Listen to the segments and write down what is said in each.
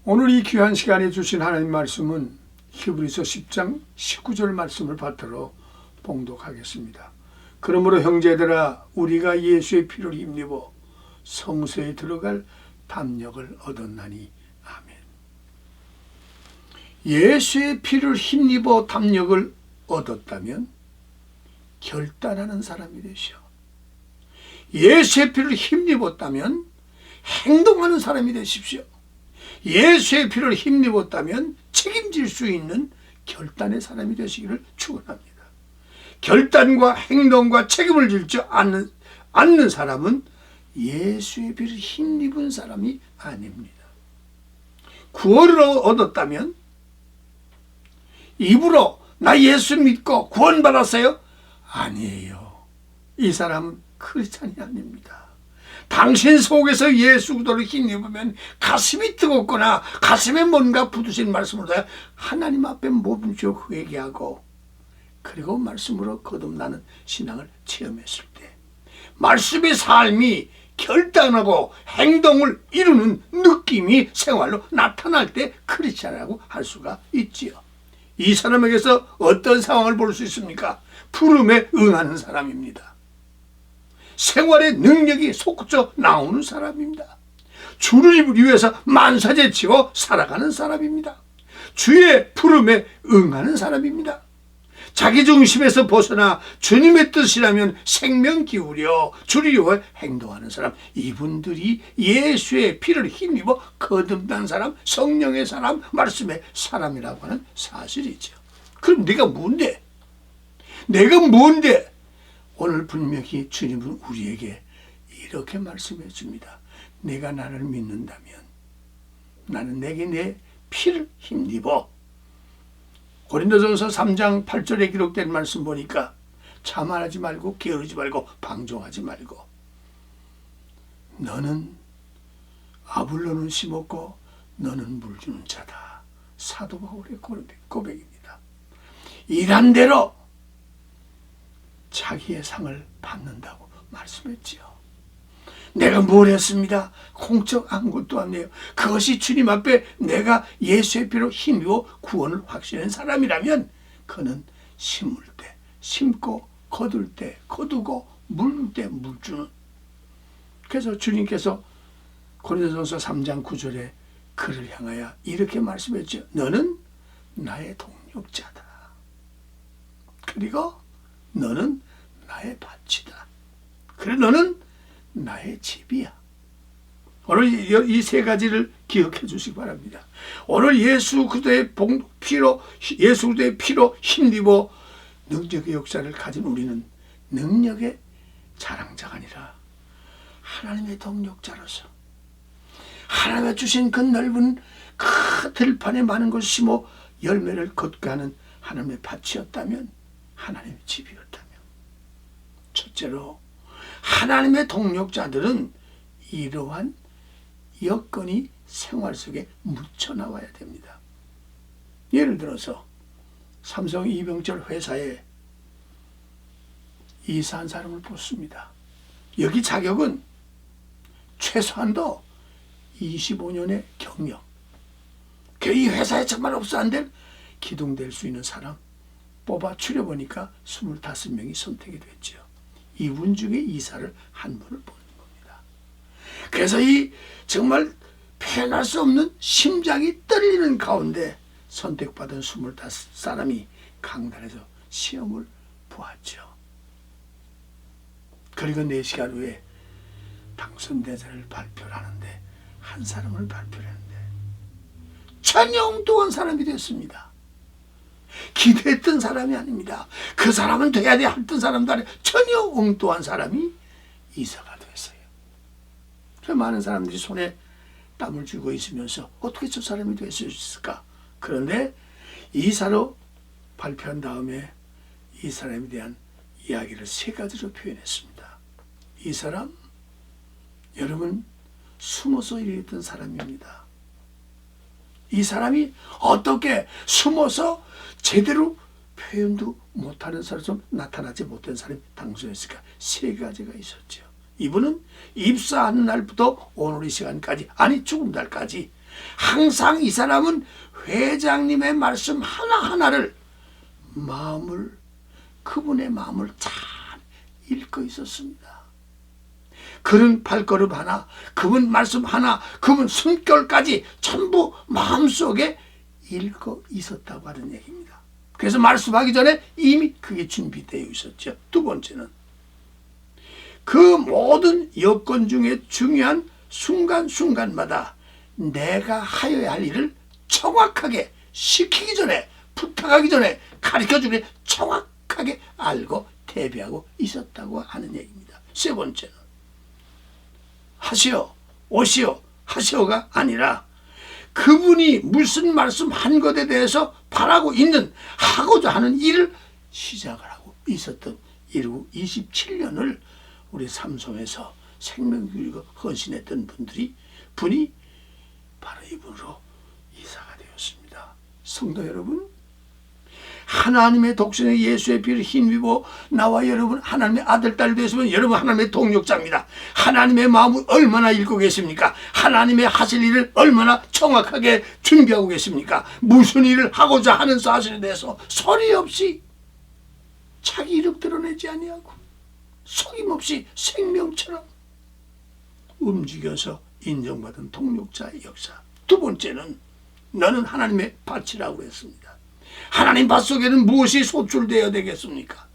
오늘 이 귀한 시간에 주신 하나님 말씀은 히브리서 10장 19절 말씀을 받들어 봉독하겠습니다. 그러므로 형제들아 우리가 예수의 피를 힘입어 성소에 들어갈 담력을 얻었나니 아멘. 예수의 피를 힘입어 담력을 얻었다면 결단하는 사람이 되시오. 예수의 피를 힘입었다면 행동하는 사람이 되십시오. 예수의 피를 힘입었다면 책임질 수 있는 결단의 사람이 되시기를 축원합니다. 결단과 행동과 책임을 질 줄 않는 사람은 예수의 피를 힘입은 사람이 아닙니다. 구원을 얻었다면 입으로 나 예수 믿고 구원받았어요? 아니에요. 이 사람은 크리스찬이 아닙니다. 당신 속에서 예수 그리스도를 힘입으면 가슴이 뜨겁거나 가슴에 뭔가 부딪힌 말씀을 다 하나님 앞에 몸으로 회개하고 그리고 말씀으로 거듭나는 신앙을 체험했을 때 말씀의 삶이 결단하고 행동을 이루는 느낌이 생활로 나타날 때 크리스찬이라고 할 수가 있지요. 이 사람에게서 어떤 상황을 볼 수 있습니까? 부름에 응하는 사람입니다. 생활의 능력이 솟구쳐 나오는 사람입니다. 주를 위해서 만사제치고 살아가는 사람입니다. 주의 부름에 응하는 사람입니다. 자기중심에서 벗어나 주님의 뜻이라면 생명 기울여 주를 위해 행동하는 사람, 이분들이 예수의 피를 힘입어 거듭난 사람, 성령의 사람, 말씀의 사람이라고 하는 사실이죠. 그럼 내가 뭔데? 내가 뭔데? 오늘 분명히 주님은 우리에게 이렇게 말씀해 줍니다. 내가 나를 믿는다면 나는 내게 내 피를 힘입어. 고린도전서 3장 8절에 기록된 말씀 보니까 자만하지 말고 게으르지 말고 방종하지 말고 너는 아블로는 심었고 너는 물 주는 자다. 사도 바울의 고백입니다. 일한 대로 자기의 상을 받는다고 말씀했지요. 내가 뭘 했습니다. 공적 아무것도 안 해요. 그것이 주님 앞에 내가 예수의 피로 힘입어 구원을 확신한 사람이라면 그는 심을 때 심고 거둘 때 거두고 물을 때 물주는. 그래서 주님께서 고린도전서 3장 9절에 그를 향하여 이렇게 말씀했죠. 너는 나의 동력자다. 그리고 너는 나의 밭이다. 그래 너는 나의 집이야. 오늘 이 세 가지를 기억해 주시기 바랍니다. 오늘 예수 그리스도의 피로 힘입어 능력의 역사를 가진 우리는 능력의 자랑자가 아니라 하나님의 동력자로서 하나님의 주신 그 넓은 그 들판에 많은 것을 심어 열매를 걷게 하는 하나님의 밭이었다면, 하나님의 집이었다면, 첫째로 하나님의 동력자들은 이러한 여건이 생활 속에 묻혀 나와야 됩니다. 예를 들어서 삼성 이병철 회사에 이사한 사람을 뽑습니다. 여기 자격은 최소한도 25년의 경력, 이 회사에 정말 없어 안 될 기둥될 수 있는 사람 뽑아 추려보니까 25명이 선택이 됐죠. 이분 중에 이사를 한 분을 뽑는 겁니다. 그래서 이 정말 표현할 수 없는 심장이 떨리는 가운데 선택받은 25사람이 강단에서 시험을 보았죠. 그리고 4시간 후에 당선대자를 발표를 하는데 한 사람을 발표를 했는데 전혀 엉뚱한 사람이 됐습니다. 기대했던 사람이 아닙니다. 그 사람은 돼야 돼 했던 사람도 아니라 전혀 엉뚱한 사람이 이사가 됐어요. 그래서 많은 사람들이 손에 땀을 쥐고 있으면서 어떻게 저 사람이 될 수 있을까? 그런데 이사로 발표한 다음에 이 사람에 대한 이야기를 3가지로 표현했습니다. 이 사람, 여러분, 숨어서 일했던 사람입니다. 이 사람이 어떻게 숨어서 제대로 표현도 못하는 사람처럼 나타나지 못한 사람이 당선했을까? 3가지가 있었죠. 이분은 입사하는 날부터 오늘 이 시간까지, 아니 죽은 날까지 항상 이 사람은 회장님의 말씀 하나하나를 그분의 마음을 잘 읽고 있었습니다. 그런 발걸음 하나, 그분 말씀 하나, 그분 숨결까지 전부 마음속에 읽고 있었다고 하는 얘기입니다. 그래서 말씀하기 전에 이미 그게 준비되어 있었죠. 두 번째는 그 모든 여건 중에 중요한 순간순간마다 내가 하여야 할 일을 정확하게 시키기 전에, 부탁하기 전에, 가르쳐주기 전에 정확하게 알고 대비하고 있었다고 하는 얘기입니다. 세 번째는 하시오, 오시오, 하시오가 아니라 그분이 무슨 말씀한 것에 대해서 바라고 있는, 하고자 하는 일을 시작을 하고 있었던 27년을 우리 삼성에서 생명교육을 헌신했던 분이 바로 이분으로 이사가 되었습니다. 성도 여러분, 하나님의 독생의 예수의 피를 힘입어 나와 여러분 하나님의 아들, 딸이 되었으면 여러분 하나님의 동력자입니다. 하나님의 마음을 얼마나 읽고 계십니까? 하나님의 하실 일을 얼마나 정확하게 준비하고 계십니까? 무슨 일을 하고자 하는 사실에 대해서 소리 없이 자기 이름 드러내지 아니하고 속임없이 생명처럼 움직여서 인정받은 동력자의 역사. 두 번째는 너는 하나님의 밭이라고 했습니다. 하나님 밭 속에는 무엇이 소출되어야 되겠습니까?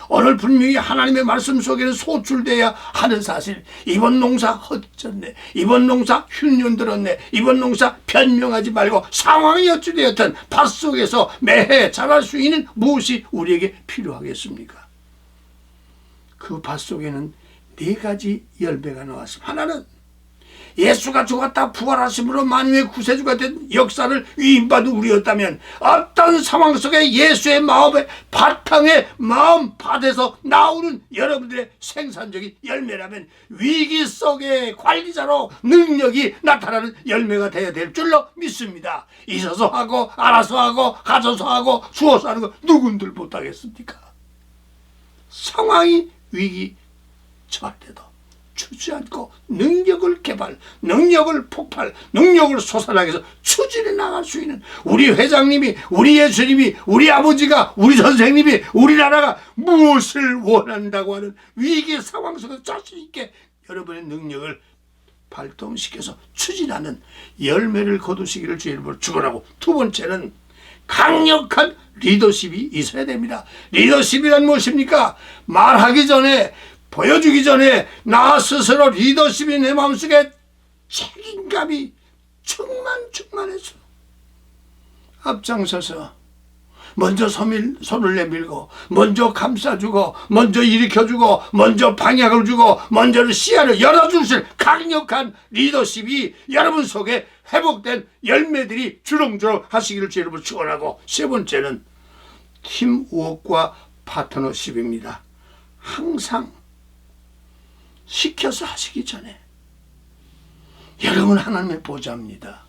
오늘 분명히 하나님의 말씀 속에는 소출되어야 하는 사실. 이번 농사 헛졌네, 이번 농사 흉년 들었네, 이번 농사 변명하지 말고 상황이 어찌되었든 밭 속에서 매해 자랄 수 있는 무엇이 우리에게 필요하겠습니까? 그 밭 속에는 네 가지 열매가 나왔습니다. 하나는 예수가 죽었다 부활하심으로 만유의 구세주가 된 역사를 위임받은 우리였다면 어떤 상황 속에 예수의 마음의 바탕에 마음 밭에서 나오는 여러분들의 생산적인 열매라면 위기 속의 관리자로 능력이 나타나는 열매가 되어야 될 줄로 믿습니다. 있어서 하고 알아서 하고 가져서 하고 주어서 하는 거 누군들 못하겠습니까? 상황이 위기 처할 때도 주저앉고 능력을 개발, 능력을 폭발, 능력을 솟아나게 해서 추진해 나갈 수 있는 우리 회장님이, 우리 예수님이, 우리 아버지가, 우리 선생님이, 우리나라가 무엇을 원한다고 하는 위기 상황 속에서 자신 있게 여러분의 능력을 발동시켜서 추진하는 열매를 거두시기를 주의 이름으로 축원하고, 두 번째는 강력한 리더십이 있어야 됩니다. 리더십이란 무엇입니까? 말하기 전에, 보여주기 전에 나 스스로 리더십이 내 마음속에 책임감이 충만해서 앞장서서 먼저 손을 내밀고, 먼저 감싸주고, 먼저 일으켜주고, 먼저 방향을 주고, 먼저 시야를 열어주실 강력한 리더십이 여러분 속에 회복된 열매들이 주렁주렁 하시기를 주의 이름으로 축원하고, 세 번째는 팀워크와 파트너십입니다. 항상 시켜서 하시기 전에 여러분 하나님의 보좌입니다.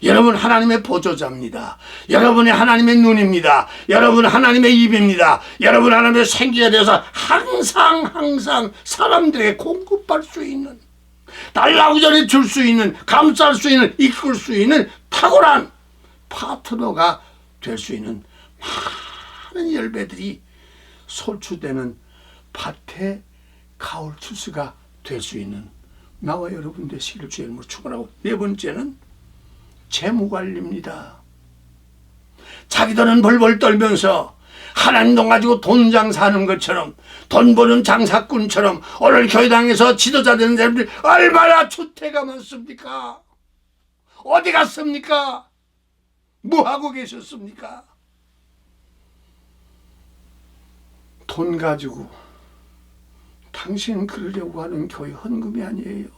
여러분 하나님의 보조자입니다. 여러분이 하나님의 눈입니다. 여러분 하나님의 입입니다. 여러분 하나님의 생기가 되어서 항상 사람들에게 공급할 수 있는, 달라고 전에 줄 수 있는, 감쌀 수 있는, 이끌 수 있는 탁월한 파트너가 될 수 있는 많은 열매들이 솔출되는 밭의 가을 추수가 될 수 있는 나와 여러분 되시기를 주의 이름으로 축원하고, 네 번째는 재무관리입니다. 자기 돈은 벌벌 떨면서 하나님 돈 가지고 돈 장사하는 것처럼, 돈 버는 장사꾼처럼 오늘 교회당에서 지도자 되는 사람들이 얼마나 추태가 많습니까? 어디 갔습니까? 뭐 하고 계셨습니까? 돈 가지고 당신 그러려고 하는 교회 헌금이 아니에요.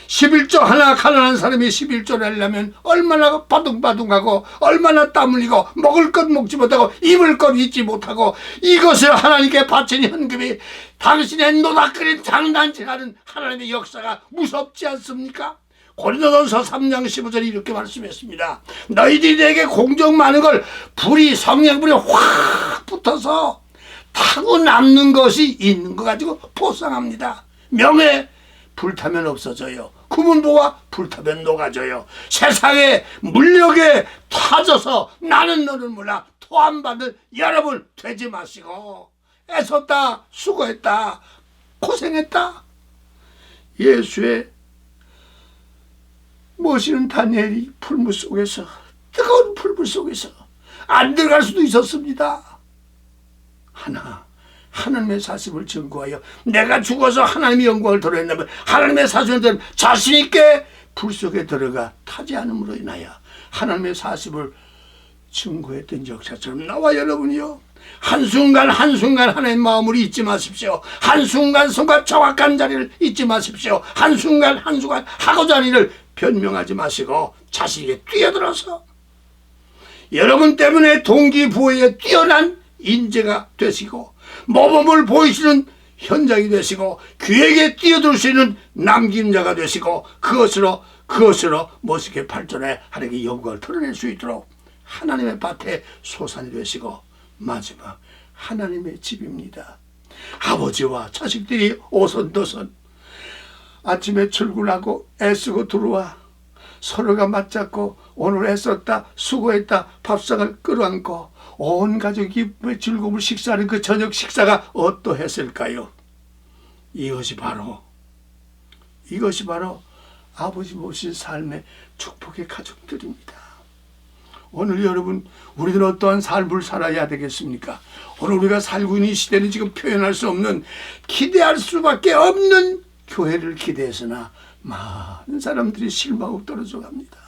11조 하나 가난한 사람이 11조를 하려면 얼마나 바둥바둥하고, 얼마나 땀 흘리고, 먹을 것 먹지 못하고, 입을 것 입지 못하고, 이것을 하나님께 바치는 헌금이 당신의 노닥거린 장난질하는 하나님의 역사가 무섭지 않습니까? 고린도전서 3장 15절에 이렇게 말씀했습니다. 너희들이 내게 공적 많은 걸 불이, 성령불이 확 붙어서 타고 남는 것이 있는 거 가지고 보상합니다. 명예, 불타면 없어져요. 구문보와 불타면 녹아져요. 세상의 물력에 타져서 나는 너를 몰라 토함받는 여러분 되지 마시고, 애썼다, 수고했다, 고생했다. 예수의 모시는 다니엘이 풀무 속에서, 뜨거운 풀무 속에서 안 들어갈 수도 있었습니다. 하나님의 사심을 증거하여 내가 죽어서 하나님의 영광을 드러낸다면, 하나님의 사심을 드러내면 자신있게 불 속에 들어가 타지 않음으로 인하여 하나님의 사심을 증거했던 역사처럼 나와 여러분이요, 한순간 한순간 하나님의 마음을 잊지 마십시오. 한순간 순간 정확한 자리를 잊지 마십시오. 한순간 한순간 하고자 하는 일을 변명하지 마시고 자신에게 뛰어들어서 여러분 때문에 동기부여에 뛰어난 인재가 되시고, 모범을 보이시는 현장이 되시고, 귀에게 뛰어들 수 있는 남김자가 되시고, 그것으로 멋있게 발전해 하나님의 영광을 드러낼 수 있도록 하나님의 밭에 소산이 되시고, 마지막 하나님의 집입니다. 아버지와 자식들이 오손도손 아침에 출근하고 애쓰고 들어와 서로가 맞잡고 오늘 애썼다, 수고했다, 밥상을 끌어안고 온 가족이 즐거움을 식사하는 그 저녁 식사가 어떠했을까요? 이것이 바로 아버지 모신 삶의 축복의 가족들입니다. 오늘 여러분, 우리들은 어떠한 삶을 살아야 되겠습니까? 오늘 우리가 살고 있는 시대는 지금 표현할 수 없는, 기대할 수밖에 없는 교회를 기대해서나 많은 사람들이 실망하고 떨어져 갑니다.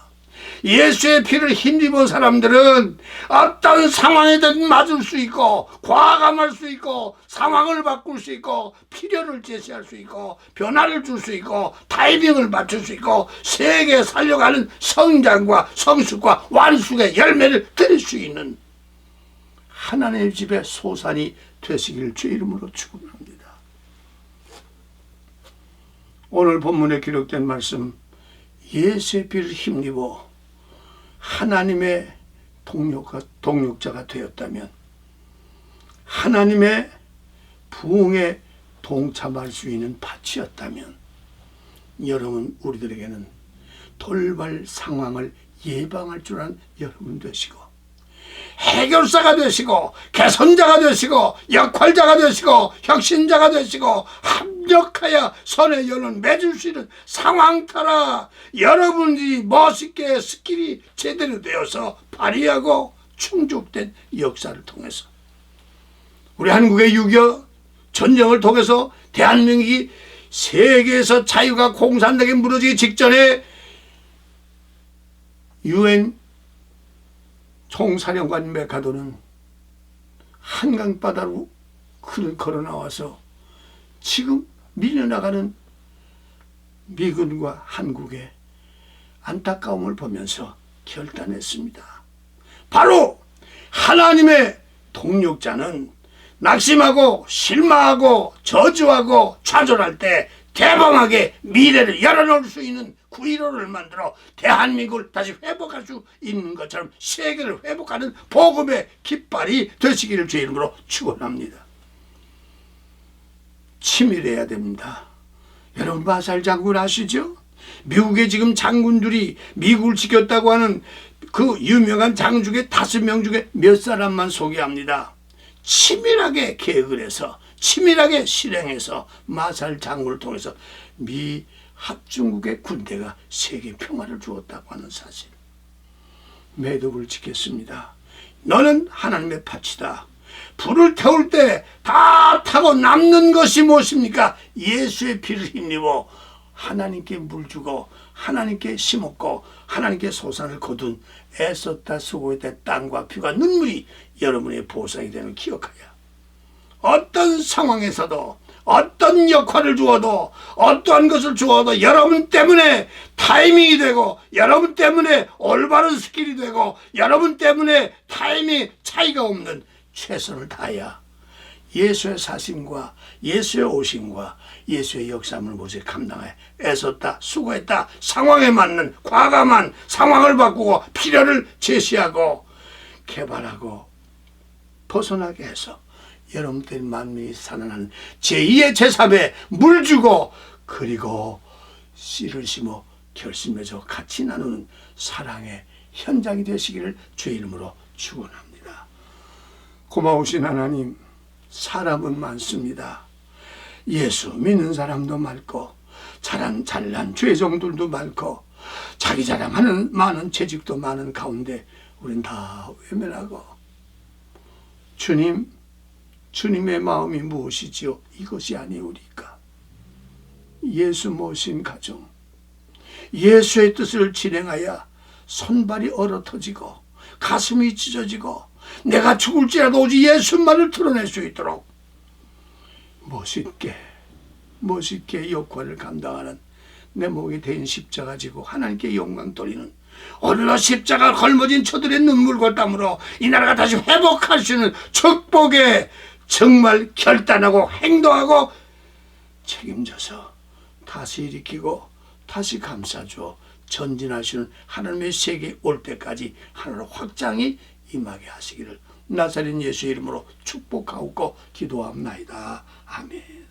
예수의 피를 힘입은 사람들은 어떤 상황에든 맞을 수 있고, 과감할 수 있고, 상황을 바꿀 수 있고, 필요를 제시할 수 있고, 변화를 줄 수 있고, 타이밍을 맞출 수 있고, 세계 살려가는 성장과 성숙과 완숙의 열매를 드릴 수 있는 하나님의 집의 소산이 되시길 주의 이름으로 축원합니다. 오늘 본문에 기록된 말씀, 예수의 피를 힘입어 하나님의 동력자가 되었다면, 하나님의 부흥에 동참할 수 있는 밭이었다면, 여러분, 우리들에게는 돌발 상황을 예방할 줄 아는 여러분 되시고, 해결사가 되시고, 개선자가 되시고, 역할자가 되시고, 혁신자가 되시고, 합력하여 선의 연을 맺을 수 있는 상황 따라 여러분이 멋있게 스킬이 제대로 되어서 발휘하고 충족된 역사를 통해서, 우리 한국의 6.25 전쟁을 통해서 대한민국이 세계에서 자유가 공산당에 무너지기 직전에 UN 총사령관 메카도는 한강바다로 걸어 나와서 지금 밀려나가는 미군과 한국의 안타까움을 보면서 결단했습니다. 바로 하나님의 동력자는 낙심하고 실망하고 저주하고 좌절할 때 대범하게 미래를 열어놓을 수 있는 구이로를 만들어 대한민국을 다시 회복할 수 있는 것처럼 세계를 회복하는 복음의 깃발이 되시기를 주의 이름으로 축원합니다. 치밀해야 됩니다. 여러분, 마살 장군 아시죠? 미국의 지금 장군들이 미국을 지켰다고 하는 그 유명한 장군 중에 5명 중에 몇 사람만 소개합니다. 치밀하게 계획을 해서, 치밀하게 실행해서 마살 장군을 통해서 미 합중국의 군대가 세계 평화를 주었다고 하는 사실. 매듭을 짓겠습니다. 너는 하나님의 밭이다. 불을 태울 때 다 타고 남는 것이 무엇입니까? 예수의 피를 힘입어 하나님께 물 주고, 하나님께 심었고, 하나님께 소산을 거둔 애썼다 수고했다 땀과 피가 눈물이 여러분의 보상이 되는 기억하여, 어떤 상황에서도, 어떤 역할을 주어도, 어떠한 것을 주어도 여러분 때문에 타이밍이 되고, 여러분 때문에 올바른 스킬이 되고, 여러분 때문에 타이밍 차이가 없는 최선을 다하여 예수의 사심과 예수의 오심과 예수의 역사함을 모두 감당하여 애썼다 수고했다, 상황에 맞는 과감한 상황을 바꾸고 필요를 제시하고 개발하고 벗어나게 해서 여러분들이 만민이 살아나는 제2의 제3의 물 주고 그리고 씨를 심어 결심해서 같이 나누는 사랑의 현장이 되시기를 주의 이름으로 축원합니다. 고마우신 하나님, 사람은 많습니다. 예수 믿는 사람도 많고 잘난 죄종들도 많고 자기 자랑하는 많은 재직도 많은 가운데 우린 다 외면하고, 주님의 마음이 무엇이지요? 이것이 아니오리까? 예수 모신 가정, 예수의 뜻을 진행하여 손발이 얼어터지고 가슴이 찢어지고 내가 죽을지라도 오직 예수만을 드러낼 수 있도록 멋있게 역할을 감당하는 내 목에 대인 십자가 지고 하나님께 영광 돌리는, 오늘날 십자가 걸머진 저들의 눈물과 땀으로 이 나라가 다시 회복할 수 있는 축복에 정말 결단하고 행동하고 책임져서 다시 일으키고 다시 감싸줘 전진하시는 하나님의 세계 올 때까지 하나님 확장이 임하게 하시기를 나사렛 예수 이름으로 축복하고 기도합나이다. 아멘.